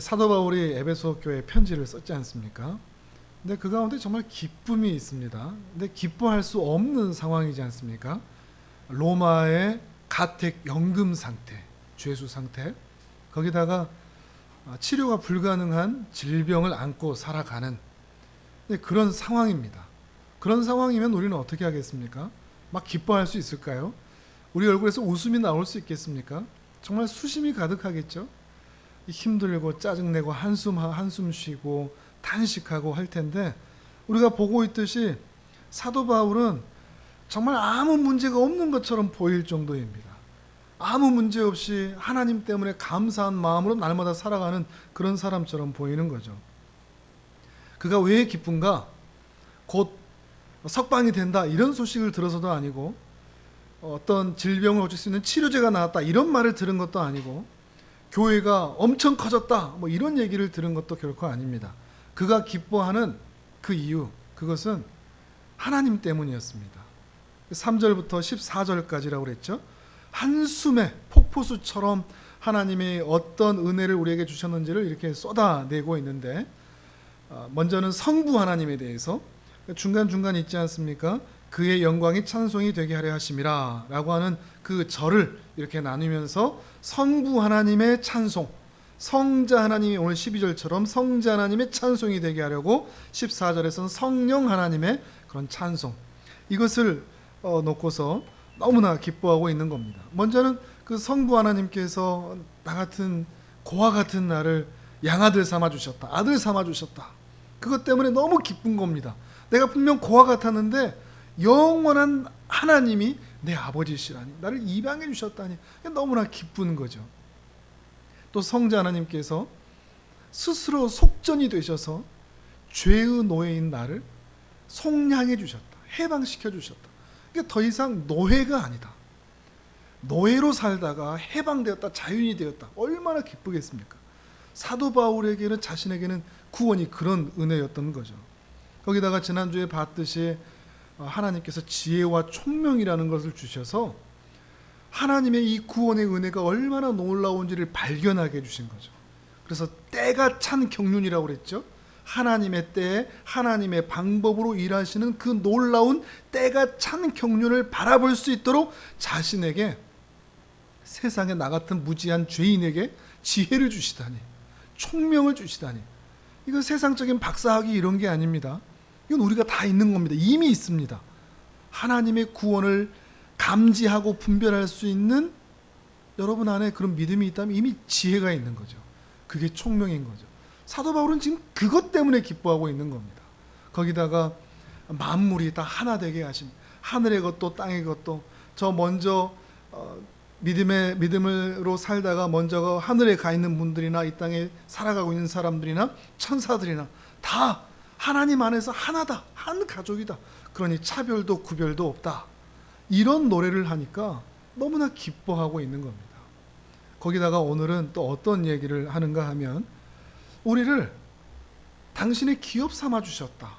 사도 바울이 에베소 교회에 편지를 썼지 않습니까? 근데 그 가운데 정말 기쁨이 있습니다. 근데 기뻐할 수 없는 상황이지 않습니까? 로마의 가택 연금 상태, 죄수 상태, 거기다가 치료가 불가능한 질병을 안고 살아가는 그런 상황입니다. 그런 상황이면 우리는 어떻게 하겠습니까? 막 기뻐할 수 있을까요? 우리 얼굴에서 웃음이 나올 수 있겠습니까? 정말 수심이 가득하겠죠? 힘들고 짜증내고 한숨 쉬고 탄식하고 할 텐데, 우리가 보고 있듯이 사도 바울은 정말 아무 문제가 없는 것처럼 보일 정도입니다. 아무 문제 없이 하나님 때문에 감사한 마음으로 날마다 살아가는 그런 사람처럼 보이는 거죠. 그가 왜 기쁜가? 곧 석방이 된다 이런 소식을 들어서도 아니고, 어떤 질병을 고칠 수 있는 치료제가 나왔다 이런 말을 들은 것도 아니고, 교회가 엄청 커졌다 뭐 이런 얘기를 들은 것도 결코 아닙니다. 그가 기뻐하는 그 이유, 그것은 하나님 때문이었습니다. 3절부터 14절까지라고 그랬죠. 한숨에 폭포수처럼 하나님이 어떤 은혜를 우리에게 주셨는지를 이렇게 쏟아내고 있는데, 먼저는 성부 하나님에 대해서 중간중간 있지 않습니까? 그의 영광이 찬송이 되게 하려 하심이라 라고 하는 그 절을 이렇게 나누면서 성부 하나님의 찬송, 성자 하나님이 오늘 12절처럼 성자 하나님의 찬송이 되게 하려고 14절에서는 성령 하나님의 그런 찬송, 이것을 놓고서 너무나 기뻐하고 있는 겁니다. 먼저는 그 성부 하나님께서 나 같은 고아 같은 나를 양아들 삼아 주셨다, 아들 삼아 주셨다. 그것 때문에 너무 기쁜 겁니다. 내가 분명 고아 같았는데 영원한 하나님이 내 아버지시라니, 나를 입양해 주셨다니 너무나 기쁜 거죠. 또 성자 하나님께서 스스로 속전이 되셔서 죄의 노예인 나를 속량해 주셨다, 해방시켜 주셨다. 이게 더 이상 노예가 아니다, 노예로 살다가 해방되었다, 자유인이 되었다. 얼마나 기쁘겠습니까? 사도 바울에게는, 자신에게는 구원이 그런 은혜였던 거죠. 거기다가 지난주에 봤듯이 하나님께서 지혜와 총명이라는 것을 주셔서 하나님의 이 구원의 은혜가 얼마나 놀라운지를 발견하게 해주신 거죠. 그래서 때가 찬 경륜이라고 그랬죠. 하나님의 때에 하나님의 방법으로 일하시는 그 놀라운 때가 찬 경륜을 바라볼 수 있도록 자신에게, 세상에 나 같은 무지한 죄인에게 지혜를 주시다니, 총명을 주시다니, 이건 세상적인 박사학위 이런 게 아닙니다. 이건 우리가 다 있는 겁니다. 이미 있습니다. 하나님의 구원을 감지하고 분별할 수 있는 여러분 안에 그런 믿음이 있다면 이미 지혜가 있는 거죠. 그게 총명인 거죠. 사도 바울은 지금 그것 때문에 기뻐하고 있는 겁니다. 거기다가 만물이 다 하나 되게 하심, 하늘의 것도 땅의 것도, 저 먼저 믿음으로 살다가 먼저 하늘에 가 있는 분들이나 이 땅에 살아가고 있는 사람들이나 천사들이나 다 하나님 안에서 하나다, 한 가족이다. 그러니 차별도 구별도 없다. 이런 노래를 하니까 너무나 기뻐하고 있는 겁니다. 거기다가 오늘은 또 어떤 얘기를 하는가 하면, 우리를 당신의 기업 삼아 주셨다,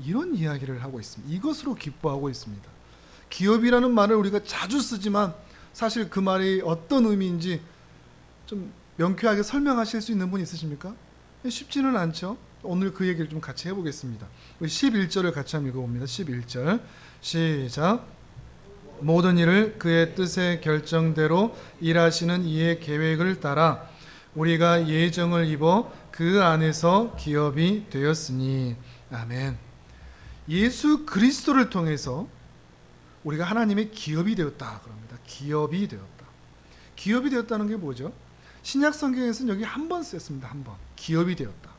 이런 이야기를 하고 있습니다. 이것으로 기뻐하고 있습니다. 기업이라는 말을 우리가 자주 쓰지만 사실 그 말이 어떤 의미인지 좀 명쾌하게 설명하실 수 있는 분 있으십니까? 쉽지는 않죠. 오늘 그 얘기를 좀 같이 해보겠습니다. 우리 11절을 같이 한번 읽어봅니다. 11절 시작. 모든 일을 그의 뜻의 결정대로 일하시는 이의 계획을 따라 우리가 예정을 입어 그 안에서 기업이 되었으니. 아멘. 예수 그리스도를 통해서 우리가 하나님의 기업이 되었다 그럽니다. 기업이 되었다. 기업이 되었다는 게 뭐죠? 신약 성경에서는 여기 한 번 쓰였습니다. 한 번. 기업이 되었다.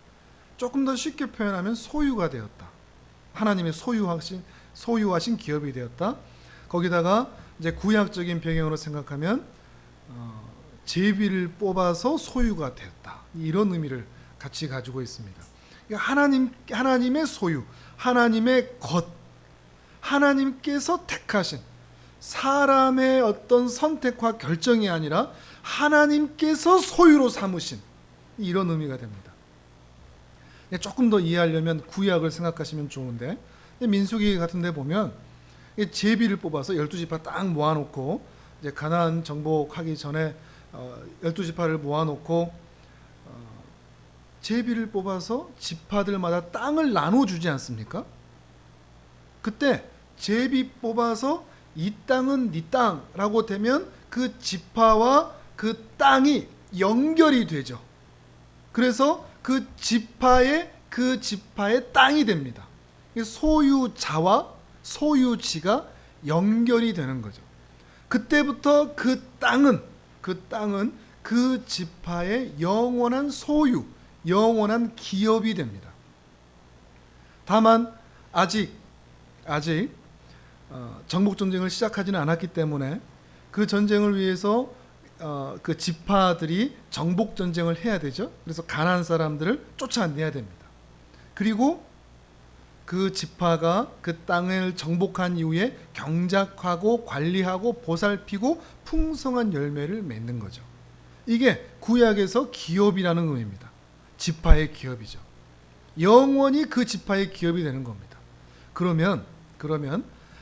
조금 더 쉽게 표현하면 소유가 되었다. 하나님의 소유하신 기업이 되었다. 거기다가 이제 구약적인 배경으로 생각하면 제비를 뽑아서 소유가 되었다. 이런 의미를 같이 가지고 있습니다. 하나님의 소유, 하나님의 것, 하나님께서 택하신, 사람의 어떤 선택과 결정이 아니라 하나님께서 소유로 삼으신, 이런 의미가 됩니다. 조금 더 이해하려면 구약을 생각하시면 좋은데, 민수기 같은 데 보면 제비를 뽑아서 12지파 딱 모아놓고, 이제 가나안 정복하기 전에 12지파를 모아놓고 제비를 뽑아서 지파들마다 땅을 나눠주지 않습니까? 그때 제비 뽑아서 이 땅은 네 땅라고 되면 그 지파와 그 땅이 연결이 되죠. 그래서 그 지파의 땅이 됩니다. 소유자와 소유지가 연결이 되는 거죠. 그때부터 그 땅은 그 지파의 영원한 소유, 영원한 기업이 됩니다. 다만 아직 정복 전쟁을 시작하지는 않았기 때문에 그 전쟁을 위해서 그 지파들이 정복 전쟁을 해야 되죠. 그래서 가나안 사람들을 쫓아내야 됩니다. 그리고 그 지파가 그 땅을 정복한 이후에 경작하고 관리하고 보살피고 풍성한 열매를 맺는 거죠. 이게 구약에서 기업이라는 의미입니다. 지파의 기업이죠. 영원히 그 지파의 기업이 되는 겁니다. 그러면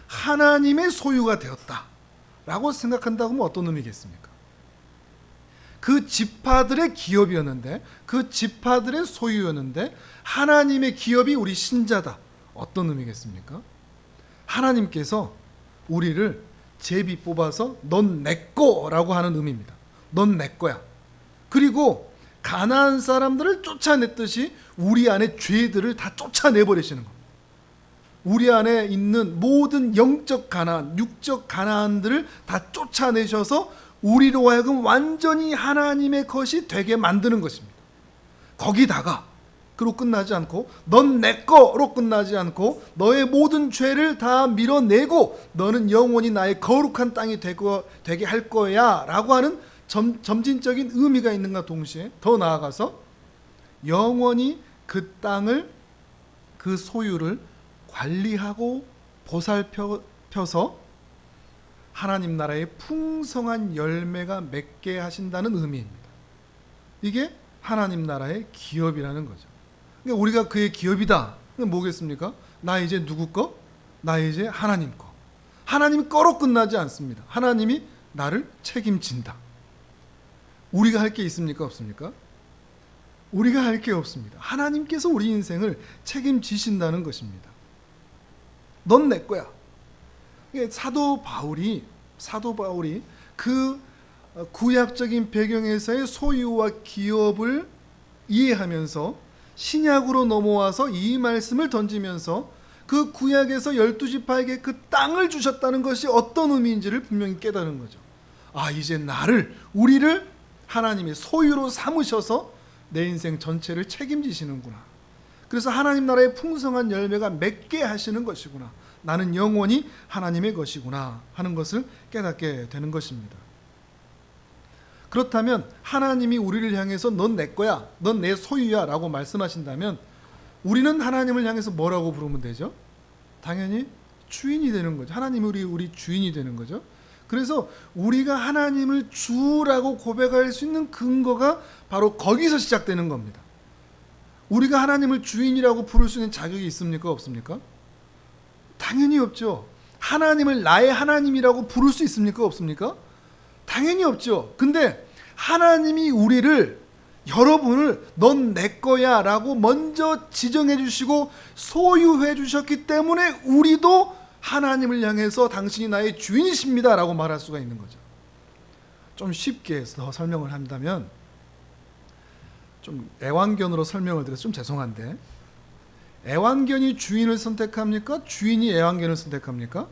하나님의 소유가 되었다라고 생각한다고 하면 어떤 의미겠습니까? 그 지파들의 기업이었는데, 그 지파들의 소유였는데 하나님의 기업이 우리 신자다. 어떤 의미겠습니까? 하나님께서 우리를 제비 뽑아서 넌 내 거라고 하는 의미입니다. 넌 내 거야. 그리고 가나안 사람들을 쫓아냈듯이 우리 안에 죄들을 다 쫓아내버리시는 겁니다. 우리 안에 있는 모든 영적 가나안, 육적 가나안들을 다 쫓아내셔서 우리로 하여금 완전히 하나님의 것이 되게 만드는 것입니다. 거기다가 그로 끝나지 않고 넌 내 거로 끝나지 않고 너의 모든 죄를 다 밀어내고 너는 영원히 나의 거룩한 땅이 되게 할 거야 라고 하는 점진적인 의미가 있는가 동시에 더 나아가서 영원히 그 땅을, 그 소유를 관리하고 보살펴서 하나님 나라의 풍성한 열매가 맺게 하신다는 의미입니다. 이게 하나님 나라의 기업이라는 거죠. 그러니까 우리가 그의 기업이다. 뭐겠습니까? 나 이제 누구 거? 나 이제 하나님 거. 하나님 거로 끝나지 않습니다. 하나님이 나를 책임진다. 우리가 할 게 있습니까? 없습니까? 우리가 할 게 없습니다. 하나님께서 우리 인생을 책임지신다는 것입니다. 넌 내 거야. 사도 바울이 그 구약적인 배경에서의 소유와 기업을 이해하면서 신약으로 넘어와서 이 말씀을 던지면서 그 구약에서 12지파에게 그 땅을 주셨다는 것이 어떤 의미인지를 분명히 깨달은 거죠. 아, 이제 우리를 하나님의 소유로 삼으셔서 내 인생 전체를 책임지시는구나. 그래서 하나님 나라의 풍성한 열매가 맺게 하시는 것이구나. 나는 영원히 하나님의 것이구나 하는 것을 깨닫게 되는 것입니다. 그렇다면 하나님이 우리를 향해서 넌 내 거야, 넌 내 소유야 라고 말씀하신다면 우리는 하나님을 향해서 뭐라고 부르면 되죠? 당연히 주인이 되는 거죠. 하나님이 우리 주인이 되는 거죠. 그래서 우리가 하나님을 주라고 고백할 수 있는 근거가 바로 거기서 시작되는 겁니다. 우리가 하나님을 주인이라고 부를 수 있는 자격이 있습니까? 없습니까? 당연히 없죠. 하나님을 나의 하나님이라고 부를 수 있습니까? 없습니까? 당연히 없죠. 근데 하나님이 여러분을 넌 내 거야 라고 먼저 지정해 주시고 소유해 주셨기 때문에 우리도 하나님을 향해서 당신이 나의 주인이십니다 라고 말할 수가 있는 거죠. 좀 쉽게 더 설명을 한다면, 좀 애완견으로 설명을 드려서 좀 죄송한데, 애완견이 주인을 선택합니까? 주인이 애완견을 선택합니까?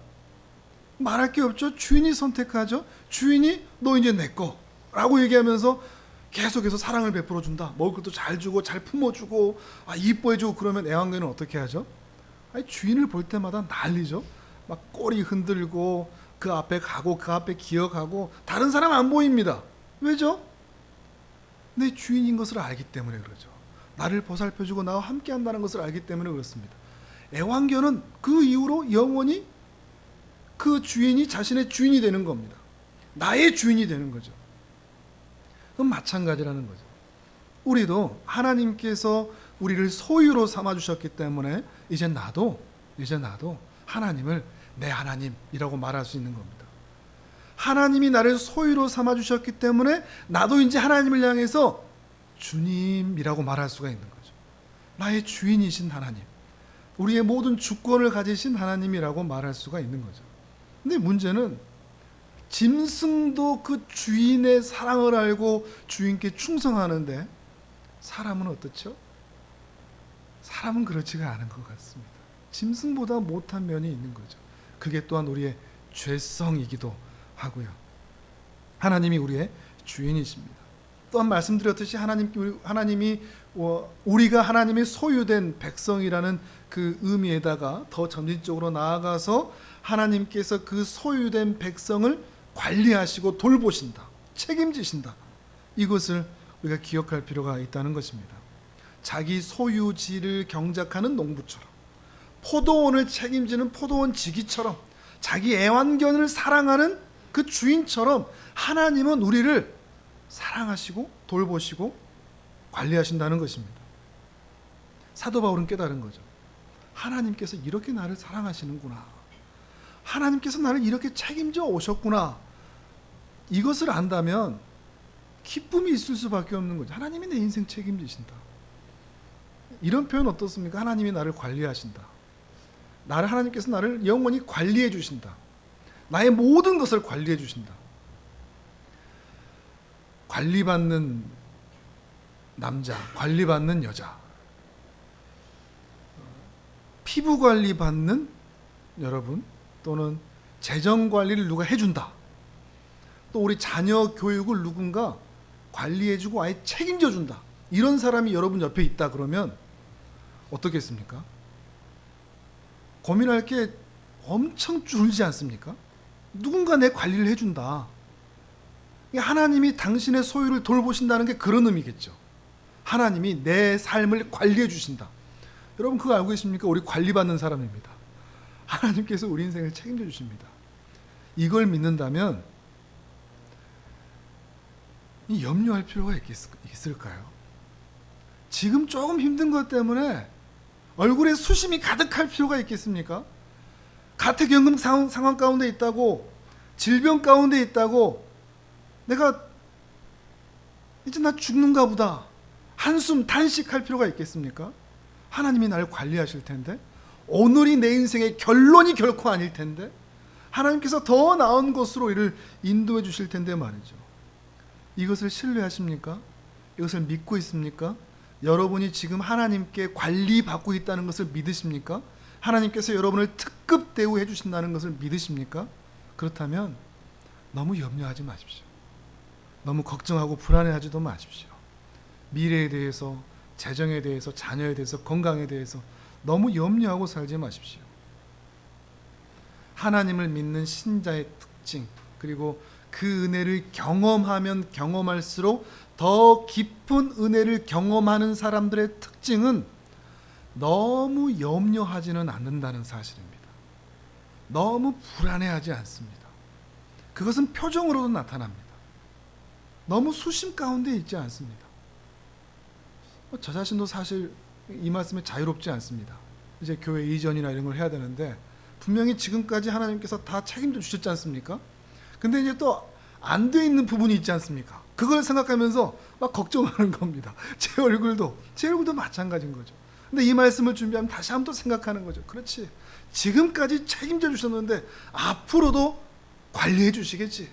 말할 게 없죠. 주인이 선택하죠. 주인이 너 이제 내 거라고 얘기하면서 계속해서 사랑을 베풀어 준다. 먹을 것도 잘 주고 잘 품어주고 이뻐해주고. 그러면 애완견은 어떻게 하죠? 주인을 볼 때마다 난리죠. 막 꼬리 흔들고 그 앞에 가고 그 앞에 기어가고 다른 사람 안 보입니다. 왜죠? 내 주인인 것을 알기 때문에 그러죠. 나를 보살펴주고 나와 함께 한다는 것을 알기 때문에 그렇습니다. 애완견은 그 이후로 영원히 그 주인이 자신의 주인이 되는 겁니다. 나의 주인이 되는 거죠. 그럼 마찬가지라는 거죠. 우리도 하나님께서 우리를 소유로 삼아주셨기 때문에 이제 나도 하나님을 내 하나님이라고 말할 수 있는 겁니다. 하나님이 나를 소유로 삼아주셨기 때문에 나도 이제 하나님을 향해서 주님이라고 말할 수가 있는 거죠. 나의 주인이신 하나님, 우리의 모든 주권을 가지신 하나님이라고 말할 수가 있는 거죠. 근데 문제는 짐승도 그 주인의 사랑을 알고 주인께 충성하는데 사람은 어떻죠? 사람은 그렇지가 않은 것 같습니다. 짐승보다 못한 면이 있는 거죠. 그게 또한 우리의 죄성이기도 하고요. 하나님이 우리의 주인이십니다. 또한 말씀드렸듯이 하나님이 우리가 하나님의 소유된 백성이라는 그 의미에다가 더 점진적으로 나아가서 하나님께서 그 소유된 백성을 관리하시고 돌보신다, 책임지신다. 이것을 우리가 기억할 필요가 있다는 것입니다. 자기 소유지를 경작하는 농부처럼, 포도원을 책임지는 포도원 지기처럼, 자기 애완견을 사랑하는 그 주인처럼 하나님은 우리를 사랑하시고 돌보시고 관리하신다는 것입니다. 사도 바울은 깨달은 거죠. 하나님께서 이렇게 나를 사랑하시는구나, 하나님께서 나를 이렇게 책임져 오셨구나. 이것을 안다면 기쁨이 있을 수밖에 없는 거죠. 하나님이 내 인생 책임지신다. 이런 표현 어떻습니까? 하나님이 나를 관리하신다. 하나님께서 나를 영원히 관리해 주신다. 나의 모든 것을 관리해 주신다. 관리받는 남자, 관리받는 여자, 피부 관리 받는 여러분, 또는 재정 관리를 누가 해준다. 또 우리 자녀 교육을 누군가 관리해주고 아예 책임져준다. 이런 사람이 여러분 옆에 있다 그러면 어떻겠습니까? 고민할 게 엄청 줄지 않습니까? 누군가 내 관리를 해준다. 하나님이 당신의 소유를 돌보신다는 게 그런 의미겠죠. 하나님이 내 삶을 관리해 주신다. 여러분 그거 알고 계십니까? 우리 관리받는 사람입니다. 하나님께서 우리 인생을 책임져 주십니다. 이걸 믿는다면 이 염려할 필요가 있을까요? 지금 조금 힘든 것 때문에 얼굴에 수심이 가득할 필요가 있겠습니까? 가택연금 상황 가운데 있다고, 질병 가운데 있다고, 내가 이제 나 죽는가 보다 한숨 단식할 필요가 있겠습니까? 하나님이 나를 관리하실 텐데, 오늘이 내 인생의 결론이 결코 아닐 텐데, 하나님께서 더 나은 것으로 이를 인도해 주실 텐데 말이죠. 이것을 신뢰하십니까? 이것을 믿고 있습니까? 여러분이 지금 하나님께 관리받고 있다는 것을 믿으십니까? 하나님께서 여러분을 특급 대우해 주신다는 것을 믿으십니까? 그렇다면 너무 염려하지 마십시오. 너무 걱정하고 불안해하지도 마십시오. 미래에 대해서, 재정에 대해서, 자녀에 대해서, 건강에 대해서 너무 염려하고 살지 마십시오. 하나님을 믿는 신자의 특징, 그리고 그 은혜를 경험하면 경험할수록 더 깊은 은혜를 경험하는 사람들의 특징은 너무 염려하지는 않는다는 사실입니다. 너무 불안해하지 않습니다. 그것은 표정으로도 나타납니다. 너무 수심 가운데 있지 않습니다. 저 자신도 사실 이 말씀에 자유롭지 않습니다. 이제 교회 이전이나 이런 걸 해야 되는데 분명히 지금까지 하나님께서 다 책임져 주셨지 않습니까? 근데 이제 또 안 돼 있는 부분이 있지 않습니까? 그걸 생각하면서 막 걱정하는 겁니다. 제 얼굴도 마찬가지인 거죠. 근데 이 말씀을 준비하면 다시 한번 또 생각하는 거죠. 그렇지, 지금까지 책임져 주셨는데 앞으로도 관리해 주시겠지.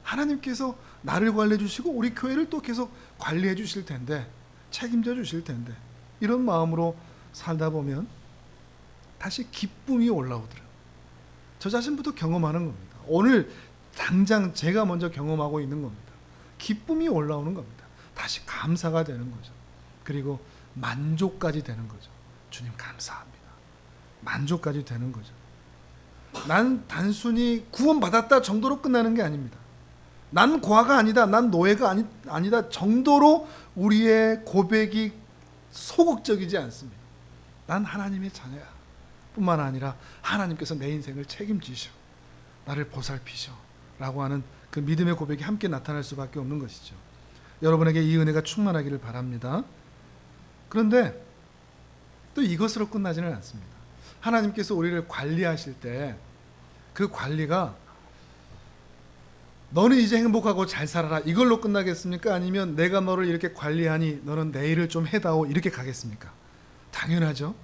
하나님께서 나를 관리해 주시고 우리 교회를 또 계속 관리해 주실 텐데, 책임져 주실 텐데, 이런 마음으로 살다 보면 다시 기쁨이 올라오더라고요. 저 자신부터 경험하는 겁니다. 오늘 당장 제가 먼저 경험하고 있는 겁니다. 기쁨이 올라오는 겁니다. 다시 감사가 되는 거죠. 그리고 만족까지 되는 거죠. 주님 감사합니다. 만족까지 되는 거죠. 난 단순히 구원받았다 정도로 끝나는 게 아닙니다. 난 고아가 아니다, 난 노예가 아니다 정도로 우리의 고백이 소극적이지 않습니다. 난 하나님의 자녀야 뿐만 아니라 하나님께서 내 인생을 책임지셔, 나를 보살피셔 라고 하는 그 믿음의 고백이 함께 나타날 수밖에 없는 것이죠. 여러분에게 이 은혜가 충만하기를 바랍니다. 그런데 또 이것으로 끝나지는 않습니다. 하나님께서 우리를 관리하실 때 그 관리가 너는 이제 행복하고 잘 살아라, 이걸로 끝나겠습니까? 아니면 내가 너를 이렇게 관리하니 너는 내 일을 좀 해다오, 이렇게 가겠습니까? 당연하죠.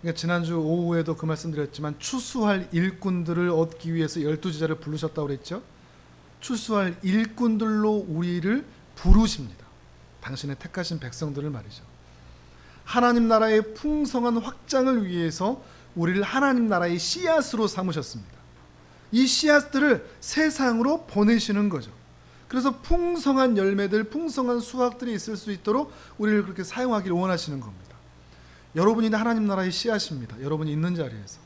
그러니까 지난주 오후에도 그 말씀 드렸지만 추수할 일꾼들을 얻기 위해서 12제자를 부르셨다고 그랬죠. 추수할 일꾼들로 우리를 부르십니다. 당신의 택하신 백성들을 말이죠. 하나님 나라의 풍성한 확장을 위해서 우리를 하나님 나라의 씨앗으로 삼으셨습니다. 이 씨앗들을 세상으로 보내시는 거죠. 그래서 풍성한 열매들, 풍성한 수확들이 있을 수 있도록 우리를 그렇게 사용하기를 원하시는 겁니다. 여러분이 하나님 나라의 씨앗입니다. 여러분이 있는 자리에서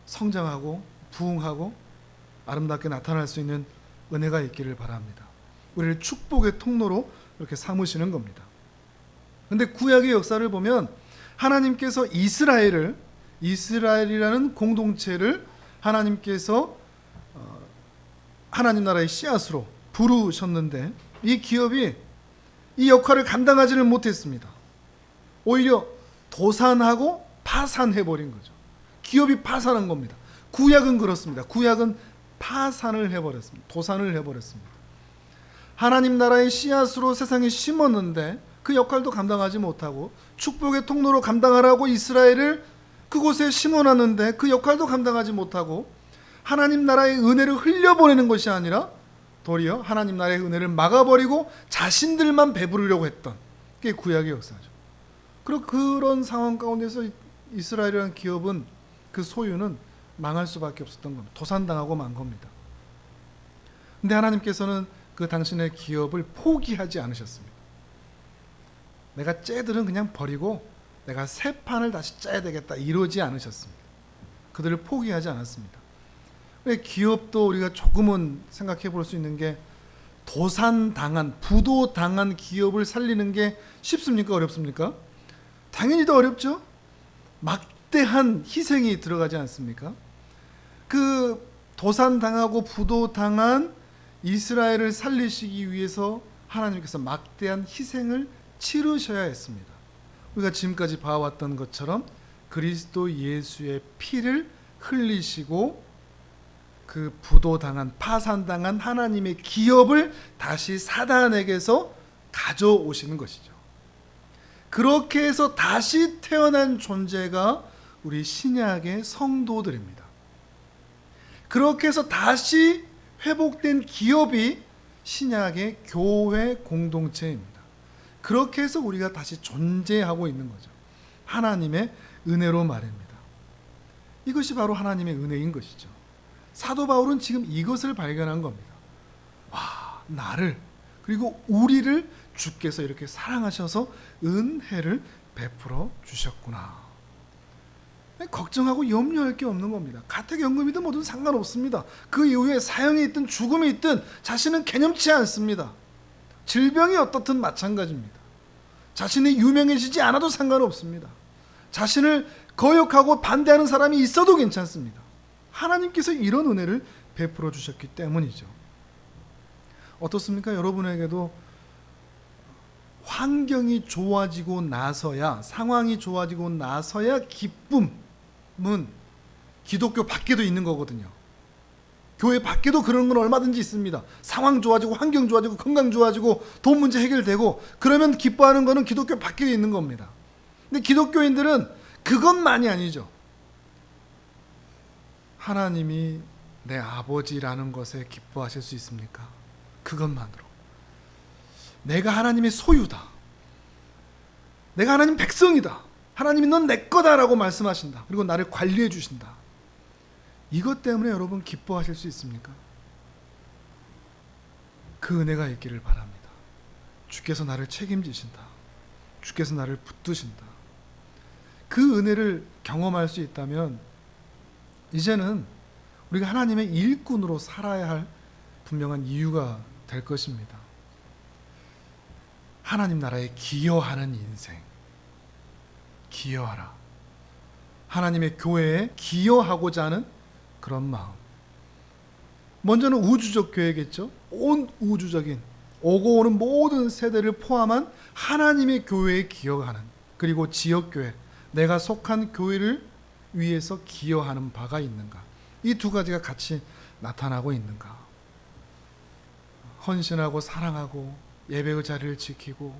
성장하고 부흥하고 아름답게 나타날 수 있는 은혜가 있기를 바랍니다. 우리를 축복의 통로로 이렇게 삼으시는 겁니다. 그런데 구약의 역사를 보면 하나님께서 이스라엘이라는 공동체를 하나님께서 하나님 나라의 씨앗으로 부르셨는데 이 기업이 이 역할을 감당하지를 못했습니다. 오히려 도산하고 파산해버린 거죠. 기업이 파산한 겁니다. 구약은 그렇습니다. 구약은 파산을 해버렸습니다. 도산을 해버렸습니다. 하나님 나라의 씨앗으로 세상에 심었는데 그 역할도 감당하지 못하고 축복의 통로로 감당하라고 이스라엘을 그곳에 심어놨는데 그 역할도 감당하지 못하고 하나님 나라의 은혜를 흘려보내는 것이 아니라 도리어 하나님 나라의 은혜를 막아버리고 자신들만 배부르려고 했던 게 구약의 역사죠. 그리고 그런 상황 가운데서 이스라엘이라는 기업은, 그 소유는 망할 수밖에 없었던 겁니다. 도산당하고 만 겁니다. 근데 하나님께서는 그 당신의 기업을 포기하지 않으셨습니다. 내가 쟤들은 그냥 버리고 내가 새 판을 다시 짜야 되겠다, 이러지 않으셨습니다. 그들을 포기하지 않았습니다. 기업도 우리가 조금은 생각해 볼 수 있는 게, 도산당한, 부도당한 기업을 살리는 게 쉽습니까? 어렵습니까? 당연히 더 어렵죠. 막대한 희생이 들어가지 않습니까? 그 도산당하고 부도당한 이스라엘을 살리시기 위해서 하나님께서 막대한 희생을 치르셔야 했습니다. 우리가 지금까지 봐왔던 것처럼 그리스도 예수의 피를 흘리시고 그 부도당한, 파산당한 하나님의 기업을 다시 사단에게서 가져오시는 것이죠. 그렇게 해서 다시 태어난 존재가 우리 신약의 성도들입니다. 그렇게 해서 다시 회복된 기업이 신약의 교회 공동체입니다. 그렇게 해서 우리가 다시 존재하고 있는 거죠. 하나님의 은혜로 말입니다. 이것이 바로 하나님의 은혜인 것이죠. 사도 바울은 지금 이것을 발견한 겁니다. 와, 나를, 그리고 우리를 주께서 이렇게 사랑하셔서 은혜를 베풀어 주셨구나. 걱정하고 염려할 게 없는 겁니다. 가택연금이든 뭐든 상관없습니다. 그 이후에 사형이 있든 죽음이 있든 자신은 개념치 않습니다. 질병이 어떻든 마찬가지입니다. 자신이 유명해지지 않아도 상관없습니다. 자신을 거역하고 반대하는 사람이 있어도 괜찮습니다. 하나님께서 이런 은혜를 베풀어 주셨기 때문이죠. 어떻습니까? 여러분에게도 환경이 좋아지고 나서야, 상황이 좋아지고 나서야 기쁨은 기독교 밖에도 있는 거거든요. 교회 밖에도 그런 건 얼마든지 있습니다. 상황 좋아지고, 환경 좋아지고, 건강 좋아지고, 돈 문제 해결되고, 그러면 기뻐하는 거는 기독교 밖에 있는 겁니다. 근데 기독교인들은 그것만이 아니죠. 하나님이 내 아버지라는 것에 기뻐하실 수 있습니까? 그것만으로. 내가 하나님의 소유다. 내가 하나님 백성이다. 하나님이 넌 내 거다라고 말씀하신다. 그리고 나를 관리해 주신다. 이것 때문에 여러분 기뻐하실 수 있습니까? 그 은혜가 있기를 바랍니다. 주께서 나를 책임지신다. 주께서 나를 붙드신다. 그 은혜를 경험할 수 있다면 이제는 우리가 하나님의 일꾼으로 살아야 할 분명한 이유가 될 것입니다. 하나님 나라에 기여하는 인생, 기여하라. 하나님의 교회에 기여하고자 하는 그런 마음. 먼저는 우주적 교회겠죠. 온 우주적인 오고 오는 모든 세대를 포함한 하나님의 교회에 기여하는, 그리고 지역교회, 내가 속한 교회를 위해서 기여하는 바가 있는가. 이 두 가지가 같이 나타나고 있는가. 헌신하고 사랑하고 예배의 자리를 지키고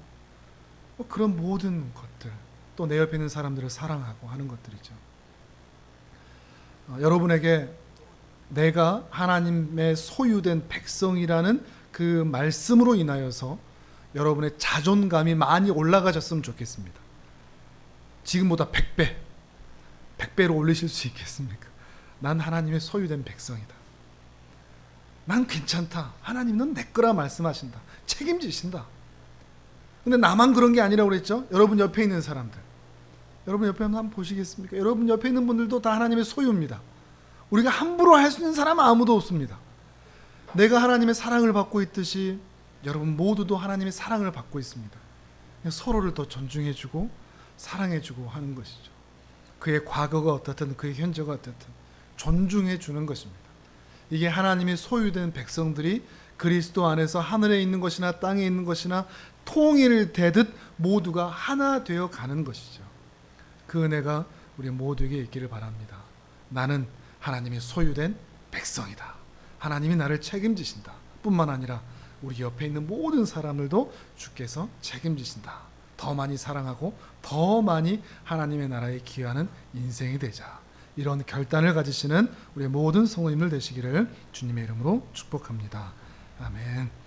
그런 모든 것들, 또 내 옆에 있는 사람들을 사랑하고 하는 것들이죠. 여러분에게 내가 하나님의 소유된 백성이라는 그 말씀으로 인하여서 여러분의 자존감이 많이 올라가셨으면 좋겠습니다. 지금보다 100배로 올리실 수 있겠습니까? 난 하나님의 소유된 백성이다. 난 괜찮다. 하나님은 내 거라 말씀하신다. 책임지신다. 근데 나만 그런 게 아니라고 그랬죠? 여러분 옆에 있는 사람들, 여러분 옆에 한번 보시겠습니까? 여러분 옆에 있는 분들도 다 하나님의 소유입니다. 우리가 함부로 할 수 있는 사람은 아무도 없습니다. 내가 하나님의 사랑을 받고 있듯이 여러분 모두도 하나님의 사랑을 받고 있습니다. 서로를 더 존중해주고 사랑해주고 하는 것이죠. 그의 과거가 어떻든 그의 현재가 어떻든 존중해주는 것입니다. 이게 하나님의 소유된 백성들이 그리스도 안에서 하늘에 있는 것이나 땅에 있는 것이나 통일되듯 모두가 하나 되어 가는 것이죠. 그 은혜가 우리 모두에게 있기를 바랍니다. 나는 하나님의 소유된 백성이다. 하나님이 나를 책임지신다. 뿐만 아니라 우리 옆에 있는 모든 사람들도 주께서 책임지신다. 더 많이 사랑하고 더 많이 하나님의 나라에 기여하는 인생이 되자. 이런 결단을 가지시는 우리 모든 성도님들 되시기를 주님의 이름으로 축복합니다. 아멘.